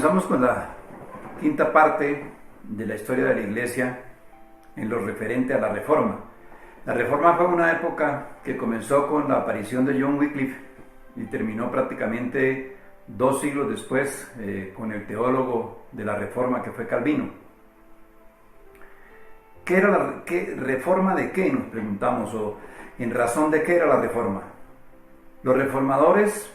Comenzamos con la quinta parte de la historia de la Iglesia en lo referente a la Reforma. La Reforma fue una época que comenzó con la aparición de John Wycliffe y terminó prácticamente 2 siglos después con el teólogo de la Reforma, que fue Calvino. ¿Qué era la reforma de qué? Nos preguntamos, o en razón de qué era la Reforma. Los reformadores,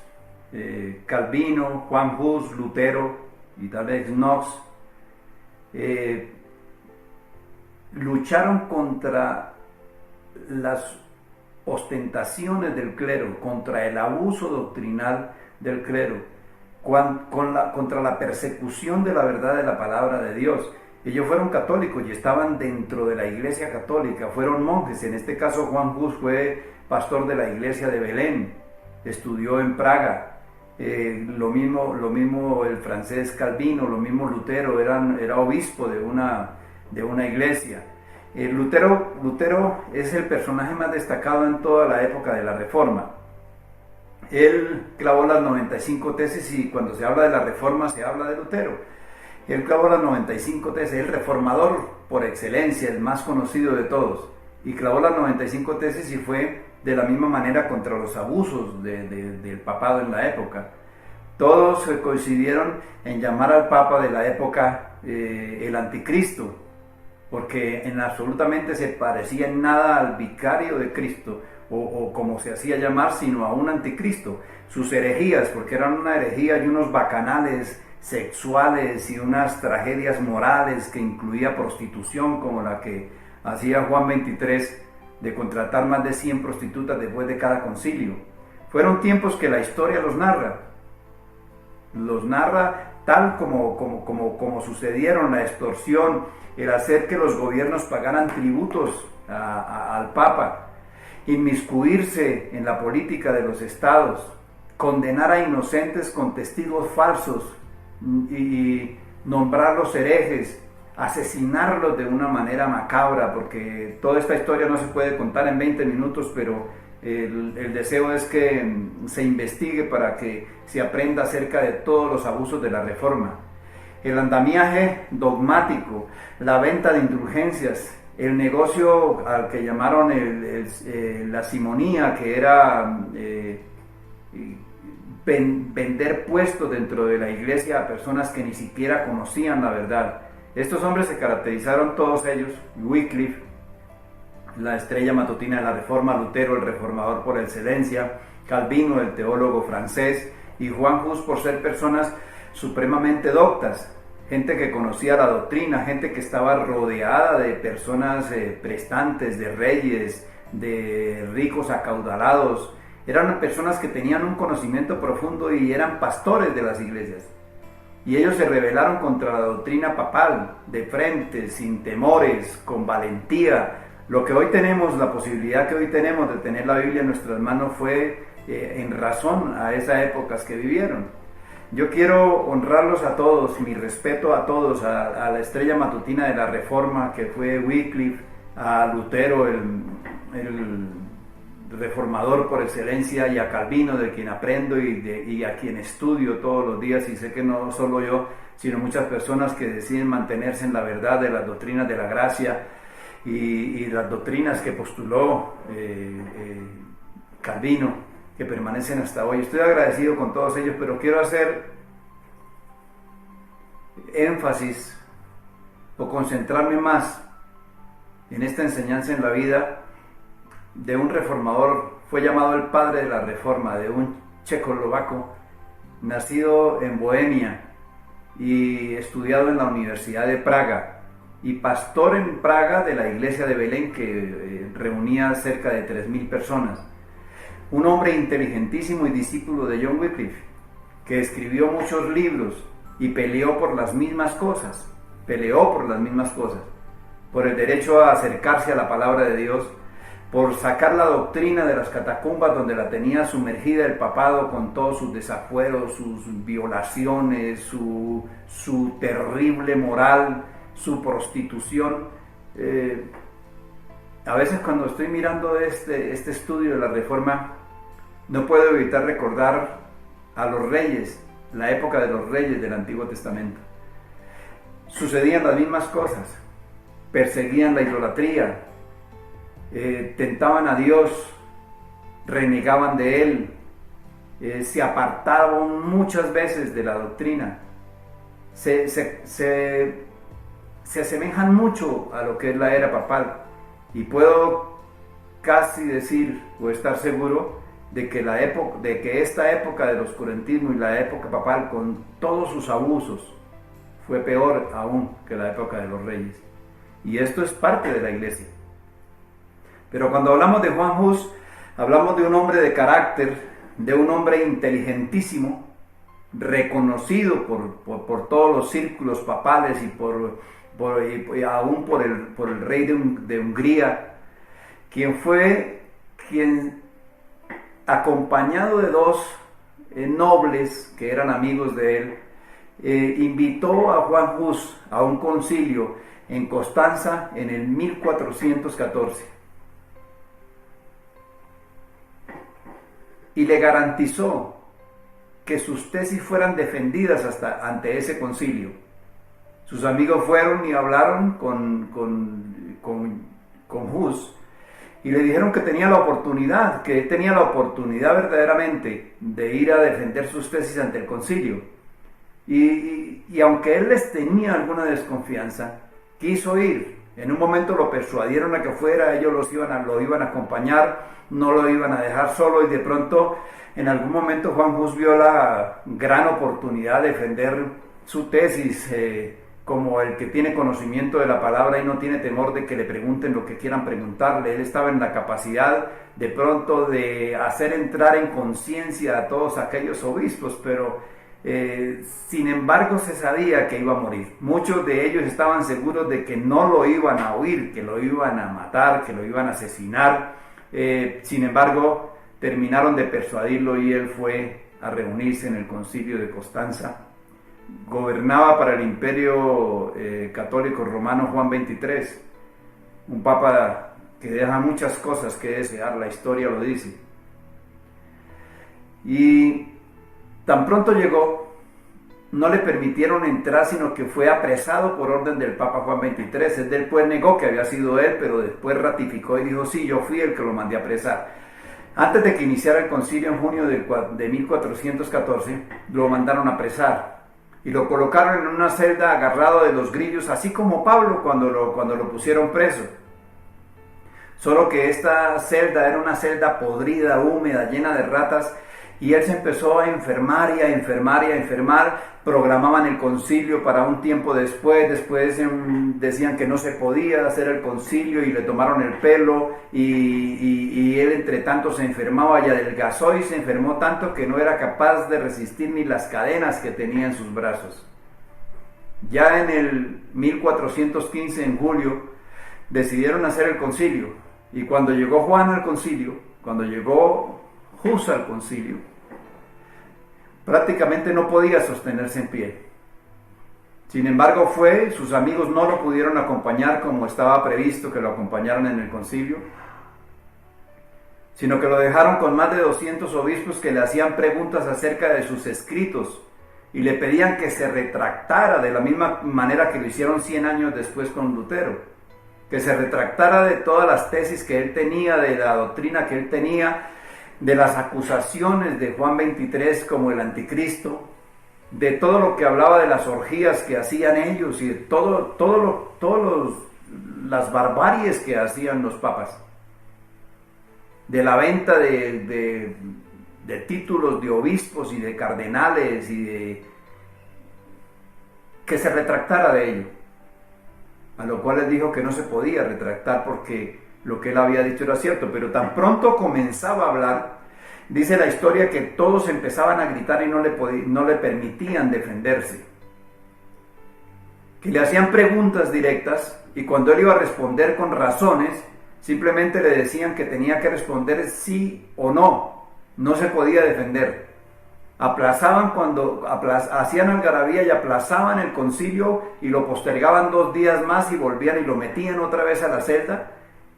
Calvino, Juan Hus, Lutero y tal vez Knox, lucharon contra las ostentaciones del clero, contra el abuso doctrinal del clero, contra la persecución de la verdad de la palabra de Dios. Ellos fueron católicos y estaban dentro de la iglesia católica, fueron monjes. En este caso Juan Hus fue pastor de la iglesia de Belén, estudió en Praga. Lo mismo el francés Calvino, lo mismo Lutero, era obispo de una iglesia. Lutero es el personaje más destacado en toda la época de la Reforma. Él clavó las 95 tesis, y cuando se habla de la Reforma se habla de Lutero. Él clavó las 95 tesis, el reformador por excelencia, el más conocido de todos, y clavó las 95 tesis y fue de la misma manera contra los abusos del papado en la época. Todos coincidieron en llamar al papa de la época el anticristo, porque en absolutamente se parecía en nada al vicario de Cristo, o como se hacía llamar, sino a un anticristo. Sus herejías, porque eran una herejía y unos bacanales sexuales y unas tragedias morales que incluía prostitución, como la que hacía Juan 23, de contratar más de 100 prostitutas después de cada concilio. Fueron tiempos que la historia los narra tal como sucedieron: la extorsión, el hacer que los gobiernos pagaran tributos al Papa, inmiscuirse en la política de los estados, condenar a inocentes con testigos falsos y nombrarlos herejes, asesinarlos de una manera macabra, porque toda esta historia no se puede contar en 20 minutos, pero el deseo es que se investigue para que se aprenda acerca de todos los abusos de la Reforma. El andamiaje dogmático, la venta de indulgencias, el negocio al que llamaron la simonía, que era vender puestos dentro de la iglesia a personas que ni siquiera conocían la verdad. Estos hombres se caracterizaron, todos ellos: Wycliffe, la estrella matutina de la Reforma; Lutero, el reformador por excelencia; Calvino, el teólogo francés; y Juan Hus, por ser personas supremamente doctas, gente que conocía la doctrina, gente que estaba rodeada de personas prestantes, de reyes, de ricos acaudalados. Eran personas que tenían un conocimiento profundo y eran pastores de las iglesias. Y ellos se rebelaron contra la doctrina papal, de frente, sin temores, con valentía. Lo que hoy tenemos, la posibilidad que hoy tenemos de tener la Biblia en nuestras manos, fue en razón a esas épocas que vivieron. Yo quiero honrarlos a todos, mi respeto a todos, a la estrella matutina de la Reforma, que fue Wycliffe, a Lutero, el reformador por excelencia, y a Calvino, de quien aprendo y a quien estudio todos los días, y sé que no solo yo, sino muchas personas que deciden mantenerse en la verdad de las doctrinas de la gracia y las doctrinas que postuló Calvino, que permanecen hasta hoy. Estoy agradecido con todos ellos, pero quiero hacer énfasis o concentrarme más en esta enseñanza en la vida de un reformador. Fue llamado el padre de la Reforma, de un checoslovaco nacido en Bohemia y estudiado en la Universidad de Praga, y pastor en Praga de la iglesia de Belén, que reunía cerca de 3.000 personas. Un hombre inteligentísimo y discípulo de John Wycliffe, que escribió muchos libros y peleó por las mismas cosas, por el derecho a acercarse a la palabra de Dios, por sacar la doctrina de las catacumbas donde la tenía sumergida el papado, con todos sus desafueros, sus violaciones, su terrible moral, su prostitución. A veces cuando estoy mirando este estudio de la Reforma, no puedo evitar recordar a los reyes la época de los reyes del Antiguo Testamento. Sucedían las mismas cosas, perseguían la idolatría, tentaban a Dios, renegaban de Él, se apartaban muchas veces de la doctrina, se asemejan mucho a lo que es la era papal, y puedo casi decir o estar seguro de que esta época del oscurantismo y la época papal, con todos sus abusos, fue peor aún que la época de los reyes. Y esto es parte de la iglesia. Pero cuando hablamos de Juan Hus, hablamos de un hombre de carácter, de un hombre inteligentísimo, reconocido por todos los círculos papales y aún por el rey de Hungría, quien acompañado de dos nobles que eran amigos de él, invitó a Juan Hus a un concilio en Constanza en el 1414 y le garantizó que sus tesis fueran defendidas ante ese concilio. Sus amigos fueron y hablaron con Hus y le dijeron que tenía la oportunidad verdaderamente de ir a defender sus tesis ante el concilio. Y aunque él les tenía alguna desconfianza, quiso ir. En un momento lo persuadieron a que fuera, ellos lo iban a acompañar, no lo iban a dejar solo, y de pronto en algún momento Juan Hus vio la gran oportunidad de defender su tesis como el que tiene conocimiento de la palabra y no tiene temor de que le pregunten lo que quieran preguntarle. Él estaba en la capacidad de pronto de hacer entrar en conciencia a todos aquellos obispos, pero sin embargo se sabía que iba a morir. Muchos de ellos estaban seguros de que no lo iban a oír, que lo iban a matar, que lo iban a asesinar. Sin embargo, terminaron de persuadirlo y él fue a reunirse en el concilio de Constanza. Gobernaba para el imperio católico romano Juan XXIII, un papa que deja muchas cosas que desear, la historia lo dice. Y tan pronto llegó, no le permitieron entrar, sino que fue apresado por orden del Papa Juan XXIII. Él después negó que había sido él, pero después ratificó y dijo, sí, yo fui el que lo mandé a apresar. Antes de que iniciara el concilio en junio de 1414, lo mandaron a apresar y lo colocaron en una celda agarrado de los grillos, así como Pablo cuando lo pusieron preso. Solo que esta celda era una celda podrida, húmeda, llena de ratas, y él se empezó a enfermar y a enfermar. Programaban el concilio para un tiempo después decían que no se podía hacer el concilio y le tomaron el pelo, y él entre tanto se enfermaba y adelgazó y se enfermó tanto que no era capaz de resistir ni las cadenas que tenía en sus brazos. Ya en el 1415, en julio, decidieron hacer el concilio, y cuando llegó Juan al concilio, cuando llegó Hus al concilio, prácticamente no podía sostenerse en pie. Sin embargo, sus amigos no lo pudieron acompañar como estaba previsto que lo acompañaran en el concilio, sino que lo dejaron con más de 200 obispos que le hacían preguntas acerca de sus escritos y le pedían que se retractara de la misma manera que lo hicieron 100 años después con Lutero, que se retractara de todas las tesis que él tenía, de la doctrina que él tenía, de las acusaciones de Juan XXIII como el anticristo, de todo lo que hablaba de las orgías que hacían ellos y de todas las barbaries que hacían los papas, de la venta de títulos de obispos y de cardenales, que se retractara de ello, a lo cual les dijo que no se podía retractar porque lo que él había dicho era cierto. Pero tan pronto comenzaba a hablar, dice la historia que todos empezaban a gritar y no le permitían defenderse, que le hacían preguntas directas, y cuando él iba a responder con razones, simplemente le decían que tenía que responder sí o no, no se podía defender. Hacían algarabía y aplazaban el concilio y lo postergaban 2 días más y volvían y lo metían otra vez a la celda,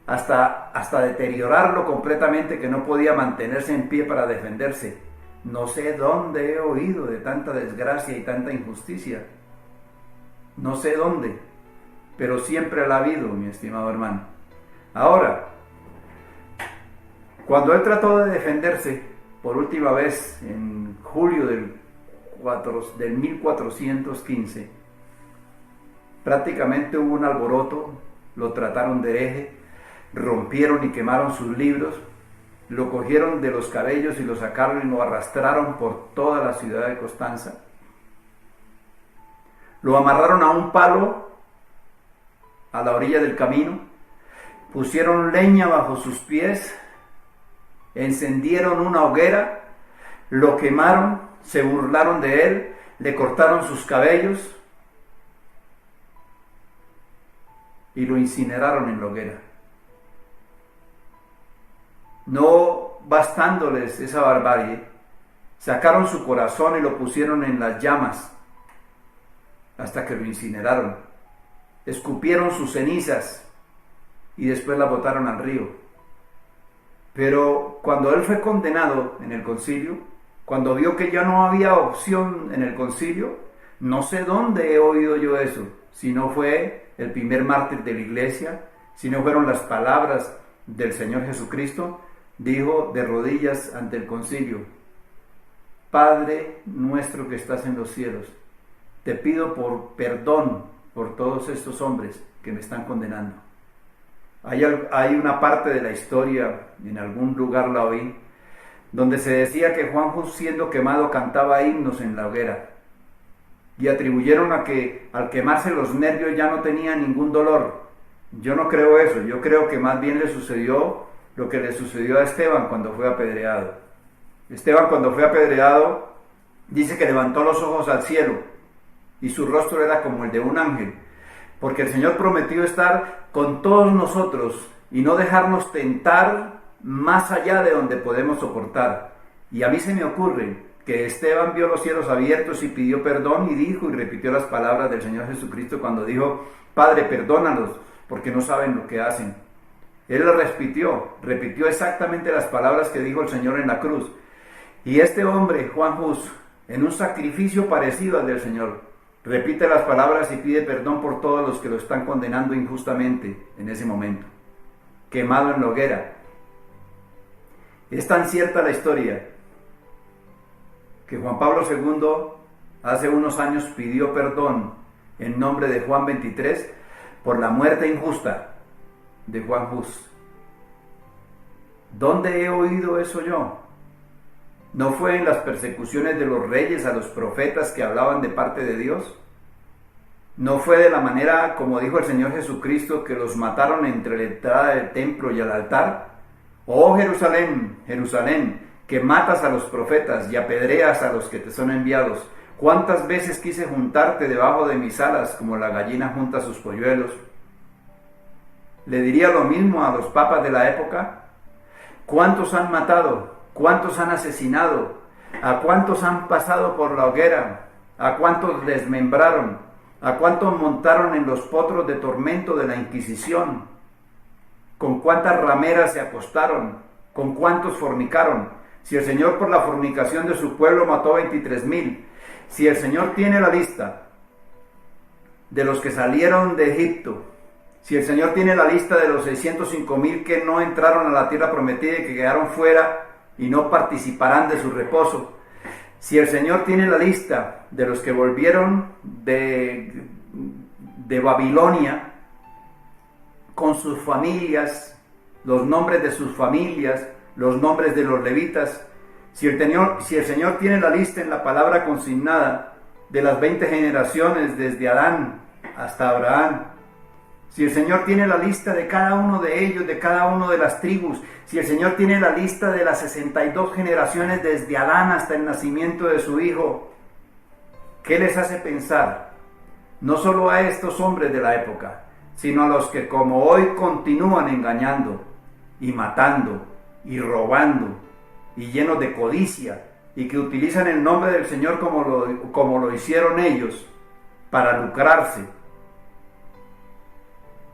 hasta deteriorarlo completamente, que no podía mantenerse en pie para defenderse. No sé dónde he oído de tanta desgracia y tanta injusticia. No sé dónde, pero siempre la ha habido, mi estimado hermano. Ahora, cuando él trató de defenderse por última vez en julio del 1415, prácticamente hubo un alboroto, lo trataron de hereje, rompieron y quemaron sus libros, lo cogieron de los cabellos y lo sacaron y lo arrastraron por toda la ciudad de Constanza. Lo amarraron a un palo a la orilla del camino, pusieron leña bajo sus pies, encendieron una hoguera, lo quemaron, se burlaron de él, le cortaron sus cabellos y lo incineraron en la hoguera. No bastándoles esa barbarie, sacaron su corazón y lo pusieron en las llamas hasta que lo incineraron. Escupieron sus cenizas y después las botaron al río. Pero cuando él fue condenado en el concilio, cuando vio que ya no había opción en el concilio, no sé dónde he oído yo eso, si no fue el primer mártir de la iglesia, si no fueron las palabras del Señor Jesucristo, dijo de rodillas ante el concilio: Padre nuestro que estás en los cielos, te pido por perdón por todos estos hombres que me están condenando. Hay una parte de la historia, en algún lugar la oí, donde se decía que Juan Hus, siendo quemado, cantaba himnos en la hoguera, y atribuyeron a que al quemarse los nervios ya no tenía ningún dolor. Yo no creo eso, yo creo que más bien le sucedió lo que le sucedió a Esteban cuando fue apedreado. Esteban, cuando fue apedreado, dice que levantó los ojos al cielo y su rostro era como el de un ángel, porque el Señor prometió estar con todos nosotros y no dejarnos tentar más allá de donde podemos soportar. Y a mí se me ocurre que Esteban vio los cielos abiertos y pidió perdón y dijo y repitió las palabras del Señor Jesucristo cuando dijo: Padre, perdónalos porque no saben lo que hacen. Él lo repitió exactamente las palabras que dijo el Señor en la cruz. Y este hombre, Juan Hus, en un sacrificio parecido al del Señor, repite las palabras y pide perdón por todos los que lo están condenando injustamente en ese momento, quemado en la hoguera. Es tan cierta la historia que Juan Pablo II hace unos años pidió perdón en nombre de Juan 23 por la muerte injusta de Juan Hus. ¿Dónde he oído eso yo? ¿No fue en las persecuciones de los reyes a los profetas que hablaban de parte de Dios? ¿No fue de la manera como dijo el Señor Jesucristo, que los mataron entre la entrada del templo y el altar? Oh Jerusalén, Jerusalén, que matas a los profetas y apedreas a los que te son enviados. ¿Cuántas veces quise juntarte debajo de mis alas como la gallina junta sus polluelos? ¿Le diría lo mismo a los papas de la época? ¿Cuántos han matado? ¿Cuántos han asesinado? ¿A cuántos han pasado por la hoguera? ¿A cuántos desmembraron? ¿A cuántos montaron en los potros de tormento de la Inquisición? ¿Con cuántas rameras se acostaron? ¿Con cuántos fornicaron? Si el Señor por la fornicación de su pueblo mató 23,000, si el Señor tiene la lista de los que salieron de Egipto, si el Señor tiene la lista de los 605,000 que no entraron a la tierra prometida y que quedaron fuera y no participarán de su reposo, si el Señor tiene la lista de los que volvieron de Babilonia con sus familias, los nombres de sus familias, los nombres de los levitas, si el Señor tiene la lista en la palabra consignada de las 20 generaciones desde Adán hasta Abraham, si el Señor tiene la lista de cada uno de ellos, de cada una de las tribus, si el Señor tiene la lista de las 62 generaciones desde Adán hasta el nacimiento de su Hijo, ¿qué les hace pensar? No solo a estos hombres de la época, sino a los que como hoy continúan engañando y matando y robando y llenos de codicia y que utilizan el nombre del Señor como lo hicieron ellos para lucrarse,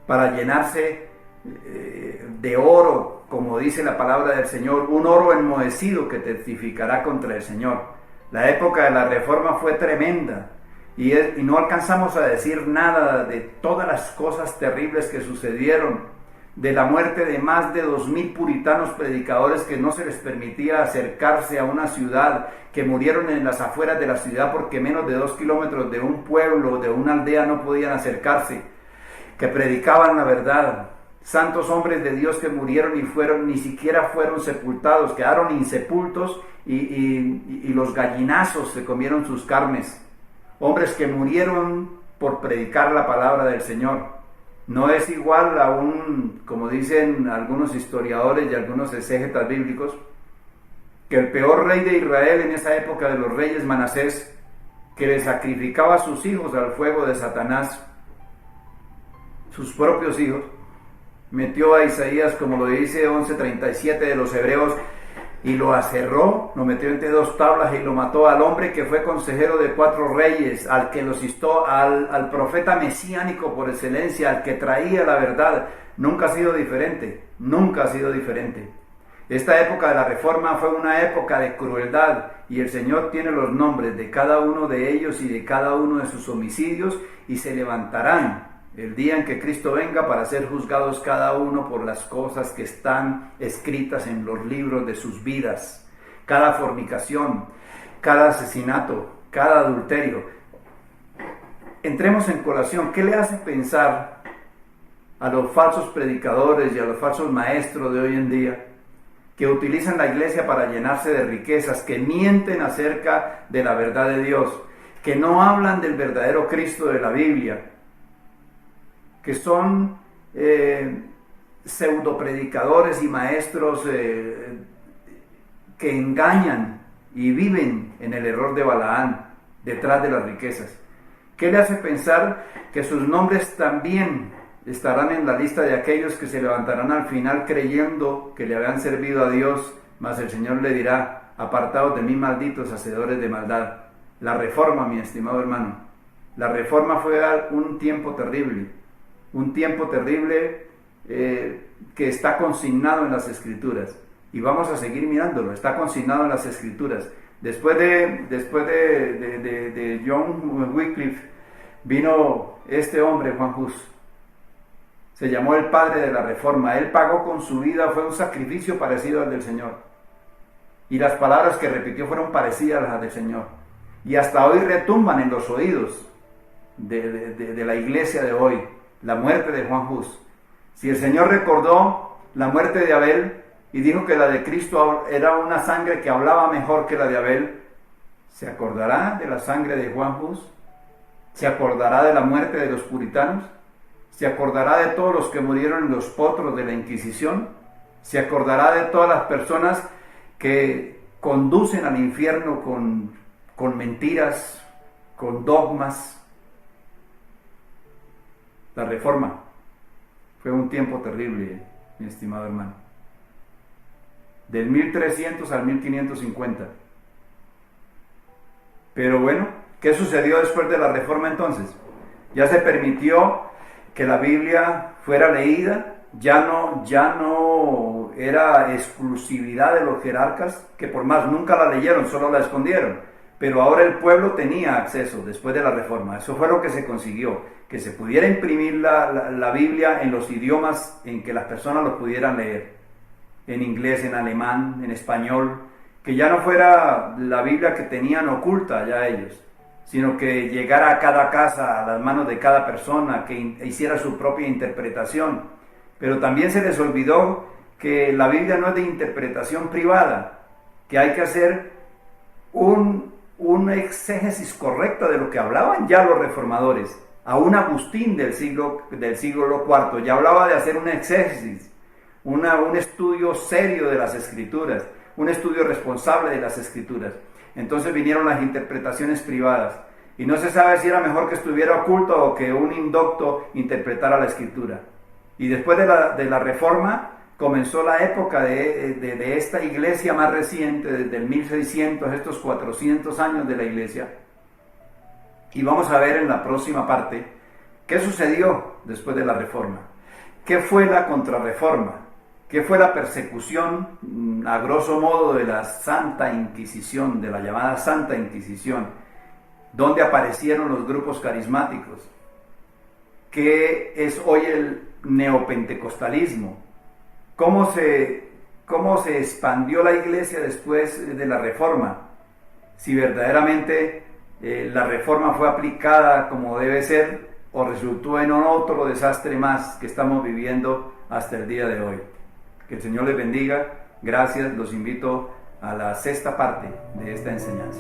para llenarse de oro, como dice la palabra del Señor, un oro enmohecido que testificará contra el Señor. La época de la Reforma fue tremenda y no alcanzamos a decir nada de todas las cosas terribles que sucedieron, de la muerte de más de 2000 puritanos predicadores que no se les permitía acercarse a una ciudad, que murieron en las afueras de la ciudad porque menos de 2 kilómetros de un pueblo, de una aldea no podían acercarse, que predicaban la verdad. Santos hombres de Dios que murieron y ni siquiera fueron sepultados, quedaron insepultos y los gallinazos se comieron sus carnes. Hombres que murieron por predicar la palabra del Señor. No es igual a como dicen algunos historiadores y algunos exégetas bíblicos, que el peor rey de Israel en esa época de los reyes, Manasés, que le sacrificaba a sus hijos al fuego de Satanás, sus propios hijos, metió a Isaías, como lo dice 11:37 de los Hebreos, y lo aserró, lo metió entre 2 tablas y lo mató, al hombre que fue consejero de 4 reyes, al que los instó, al profeta mesiánico por excelencia, al que traía la verdad. Nunca ha sido diferente, nunca ha sido diferente. Esta época de la Reforma fue una época de crueldad y el Señor tiene los nombres de cada uno de ellos y de cada uno de sus homicidios, y se levantarán el día en que Cristo venga para ser juzgados cada uno por las cosas que están escritas en los libros de sus vidas. Cada fornicación, cada asesinato, cada adulterio. Entremos en colación. ¿Qué le hace pensar a los falsos predicadores y a los falsos maestros de hoy en día, que utilizan la iglesia para llenarse de riquezas, que mienten acerca de la verdad de Dios, que no hablan del verdadero Cristo de la Biblia, que son pseudopredicadores y maestros que engañan y viven en el error de Balaán detrás de las riquezas? ¿Qué le hace pensar que sus nombres también estarán en la lista de aquellos que se levantarán al final creyendo que le habían servido a Dios, mas el Señor le dirá: apartados de mí, malditos hacedores de maldad? La Reforma, mi estimado hermano, la Reforma fue un tiempo terrible, que está consignado en las Escrituras, y vamos a seguir mirándolo. Está consignado en las Escrituras. Después de John Wycliffe vino este hombre, Juan Hus. Se llamó el padre de la Reforma. Él pagó con su vida, fue un sacrificio parecido al del Señor, y las palabras que repitió fueron parecidas a las del Señor, y hasta hoy retumban en los oídos de la iglesia de hoy. La muerte de Juan Hus. Si el Señor recordó la muerte de Abel y dijo que la de Cristo era una sangre que hablaba mejor que la de Abel, ¿se acordará de la sangre de Juan Hus? ¿Se acordará de la muerte de los puritanos? ¿Se acordará de todos los que murieron en los potros de la Inquisición? ¿Se acordará de todas las personas que conducen al infierno con mentiras, con dogmas? La Reforma fue un tiempo terrible, mi estimado hermano. Del 1300 al 1550. Pero bueno, ¿qué sucedió después de la Reforma entonces? Ya se permitió que la Biblia fuera leída, ya no era exclusividad de los jerarcas, que por más nunca la leyeron, solo la escondieron. Pero ahora el pueblo tenía acceso después de la Reforma. Eso fue lo que se consiguió, que se pudiera imprimir la Biblia en los idiomas en que las personas lo pudieran leer, en inglés, en alemán, en español, que ya no fuera la Biblia que tenían oculta ya ellos, sino que llegara a cada casa, a las manos de cada persona, que hiciera su propia interpretación. Pero también se les olvidó que la Biblia no es de interpretación privada, que hay que hacer una exégesis correcta de lo que hablaban ya los reformadores. Aún Agustín del siglo IV ya hablaba de hacer una exégesis, un estudio serio de las Escrituras, un estudio responsable de las Escrituras. Entonces vinieron las interpretaciones privadas, y no se sabe si era mejor que estuviera oculto o que un indocto interpretara la Escritura. Y después de la Reforma comenzó la época de esta iglesia más reciente, desde el 1600, estos 400 años de la iglesia. Y vamos a ver en la próxima parte qué sucedió después de la Reforma. ¿Qué fue la Contrarreforma? ¿Qué fue la persecución, a grosso modo, de la Santa Inquisición, de la llamada Santa Inquisición? ¿Dónde aparecieron los grupos carismáticos? ¿Qué es hoy el neopentecostalismo? ¿Cómo se expandió la iglesia después de la Reforma? Si verdaderamente la Reforma fue aplicada como debe ser, o resultó en otro desastre más que estamos viviendo hasta el día de hoy. Que el Señor les bendiga. Gracias. Los invito a la sexta parte de esta enseñanza.